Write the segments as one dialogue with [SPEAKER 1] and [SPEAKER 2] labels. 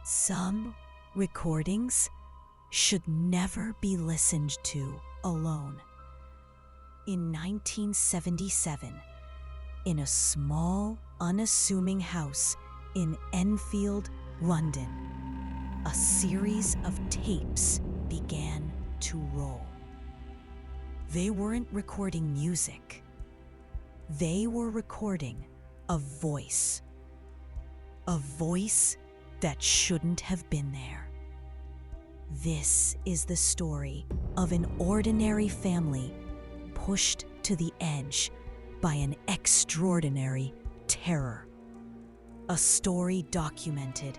[SPEAKER 1] Some recordings should never be listened to alone. In 1977, in a small, unassuming house in Enfield, London, a series of tapes began to roll. They weren't recording music. They were recording a voice. A voice that shouldn't have been there. This is the story of an ordinary family pushed to the edge by an extraordinary terror. A story documented,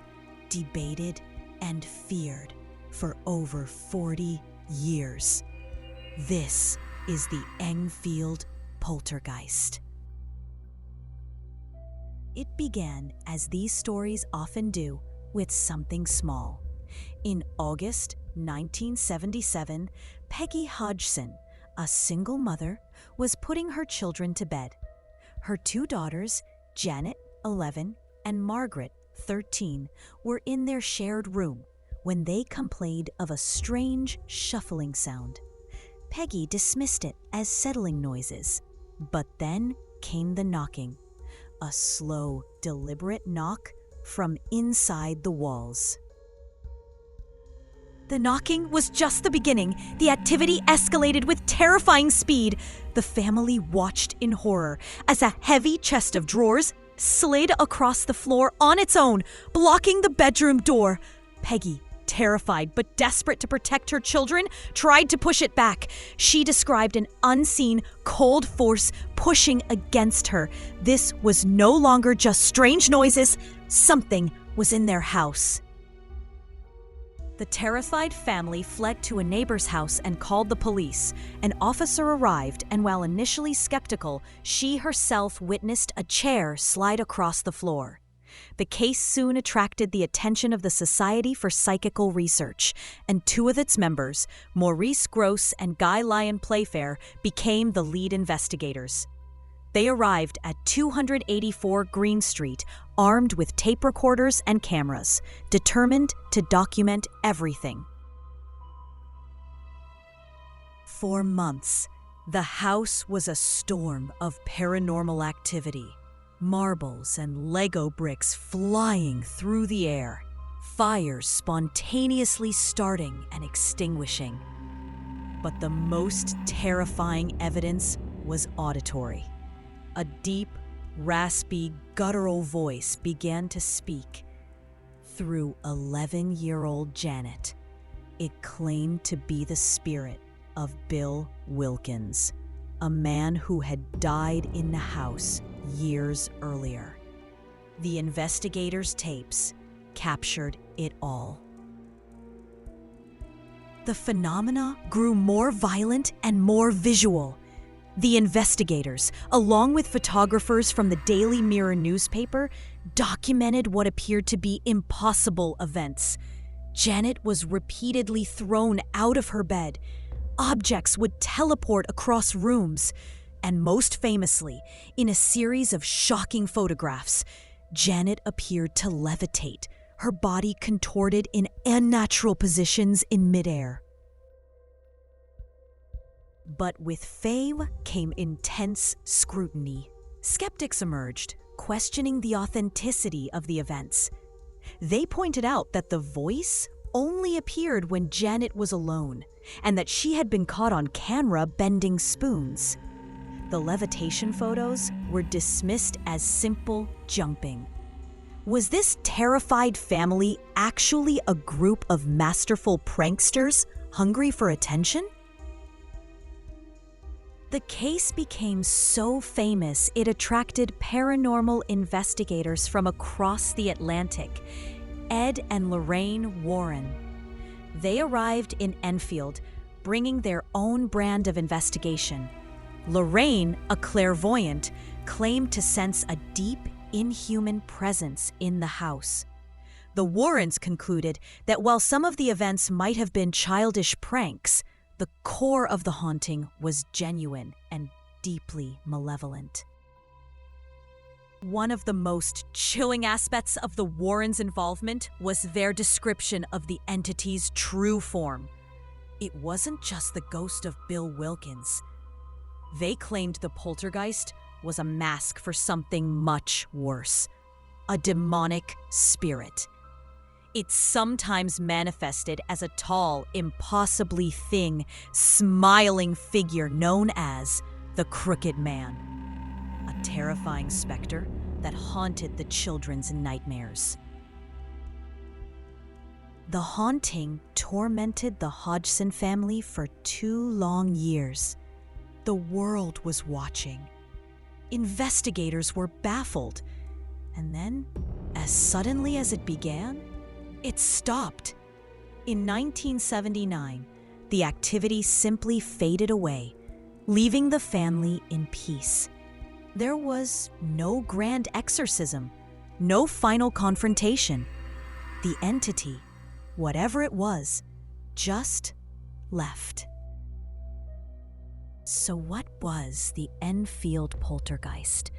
[SPEAKER 1] debated, and feared for over 40 years. This is the Enfield Poltergeist. It began, as these stories often do, with something small. In August 1977, Peggy Hodgson, a single mother, was putting her children to bed. Her two daughters, Janet, 11, and Margaret, 13, were in their shared room when they complained of a strange shuffling sound. Peggy dismissed it as settling noises, but then came the knocking. A slow, deliberate knock from inside the walls. The knocking was just the beginning. The activity escalated with terrifying speed. The family watched in horror as a heavy chest of drawers slid across the floor on its own, blocking the bedroom door. Peggy, terrified but desperate to protect her children, tried to push it back. She described an unseen, cold force pushing against her. This was no longer just strange noises. Something was in their house. The terrified family fled to a neighbor's house and called the police. An officer arrived, and while initially skeptical, she herself witnessed a chair slide across the floor. The case soon attracted the attention of the Society for Psychical Research, and two of its members, Maurice Gross and Guy Lyon Playfair, became the lead investigators. They arrived at 284 Green Street, armed with tape recorders and cameras, determined to document everything. For months, the house was a storm of paranormal activity. Marbles and Lego bricks flying through the air, fires spontaneously starting and extinguishing. But the most terrifying evidence was auditory. A deep, raspy, guttural voice began to speak through 11-year-old Janet. It claimed to be the spirit of Bill Wilkins, a man who had died in the house years earlier. The investigators' tapes captured it all. The phenomena grew more violent and more visual. The investigators, along with photographers from the Daily Mirror newspaper, documented what appeared to be impossible events. Janet was repeatedly thrown out of her bed. Objects would teleport across rooms. And most famously, in a series of shocking photographs, Janet appeared to levitate, her body contorted in unnatural positions in midair. But with fame came intense scrutiny. Skeptics emerged, questioning the authenticity of the events. They pointed out that the voice only appeared when Janet was alone, and that she had been caught on camera bending spoons. The levitation photos were dismissed as simple jumping. Was this terrified family actually a group of masterful pranksters hungry for attention? The case became so famous it attracted paranormal investigators from across the Atlantic. Ed and Lorraine Warren. They arrived in Enfield, bringing their own brand of investigation. Lorraine, a clairvoyant, claimed to sense a deep, inhuman presence in the house. The Warrens concluded that while some of the events might have been childish pranks, the core of the haunting was genuine and deeply malevolent. One of the most chilling aspects of the Warrens' involvement was their description of the entity's true form. It wasn't just the ghost of Bill Wilkins. They claimed the poltergeist was a mask for something much worse, a demonic spirit. It sometimes manifested as a tall, impossibly thin, smiling figure known as the Crooked Man, a terrifying specter that haunted the children's nightmares. The haunting tormented the Hodgson family for 2 long years. The world was watching. Investigators were baffled. And then, as suddenly as it began, it stopped. In 1979, the activity simply faded away, leaving the family in peace. There was no grand exorcism, no final confrontation. The entity, whatever it was, just left. So what was the Enfield Poltergeist?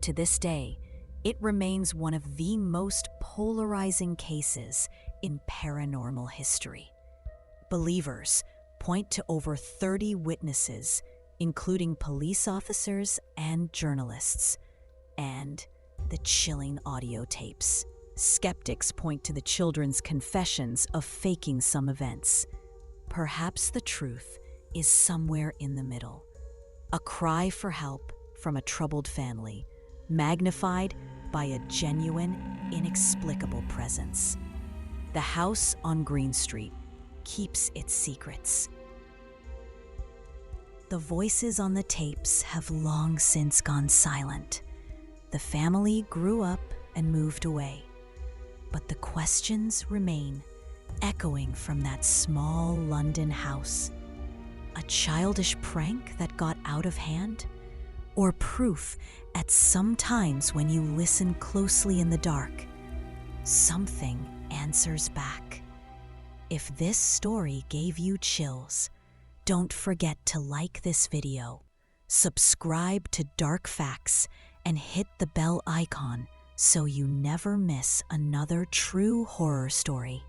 [SPEAKER 1] To this day, it remains one of the most polarizing cases in paranormal history. Believers point to over 30 witnesses, including police officers and journalists, and the chilling audio tapes. Skeptics point to the children's confessions of faking some events. Perhaps the truth is somewhere in the middle. A cry for help from a troubled family, magnified by a genuine, inexplicable presence. The house on Green Street keeps its secrets. The voices on the tapes have long since gone silent. The family grew up and moved away. But the questions remain, echoing from that small London house. A childish prank that got out of hand? Or proof at some times when you listen closely in the dark, something answers back? If this story gave you chills, don't forget to like this video, subscribe to Dark Facts, and hit the bell icon so you never miss another true horror story.